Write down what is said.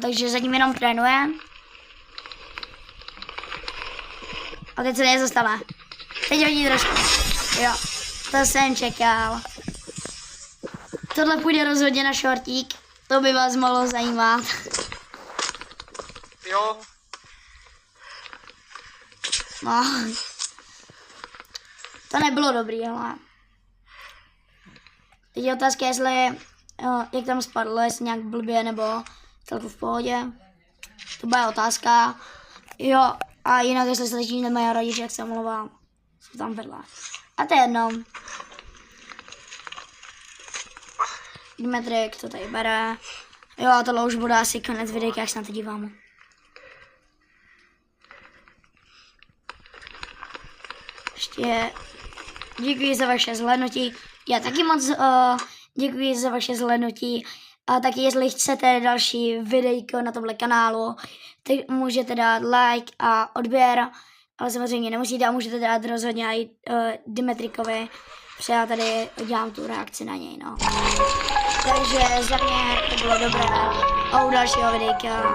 takže zatím jenom trénuje. A teď se nezastane. Teď hodí trošku. Jo, to jsem čekal. Tohle půjde rozhodně na šortík. To by vás mohlo zajímat. Jo. No. To nebylo dobrý, ale. Teď je otázka, jestli, jak tam spadlo, jestli nějak blbě nebo celku v pohodě. To byla otázka. Jo, a jinak, jestli slyšíte moje rodiče, jak se omlouvám. Jsou tam vedle. A to je jedno. Dmitrik to tady bere. Jo, a tohle už bude asi konec videa, jak se na to dívám. Ještě děkuji za vaše zhlédnutí. Já taky moc děkuji za vaše zhlédnutí. A taky jestli chcete další videjko na tomhle kanálu, tak můžete dát like a odběr. Ale samozřejmě nemusíte a můžete dát rozhodně i Dmitrikovi, protože já tady dělám tu reakci na něj, no. Takže za mě to bylo dobré a u dalšího videjka.